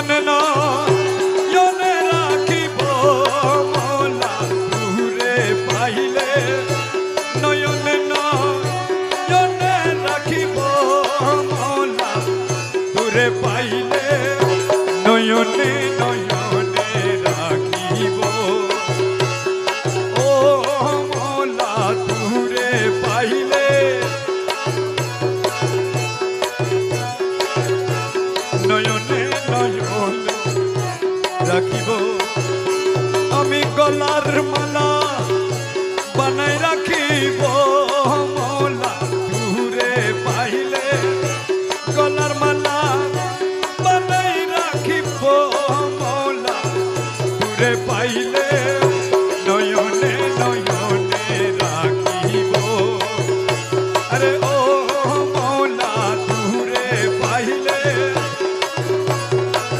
নয়ন নয়নে রাখিব মোলা তুরে পাইলে নয়ন নয়নে রাখিব মোলা তুরে পাইলে নয়নে নয়নে রাখিব ও মোলা তুরে পাইলে নয়নে নয়নে রাখিব আমি গলার মালা বানাই রাখিব মোলা তুরে পাইলে গলার মালা বানাই রাখিব মোলা তুরে পাইলে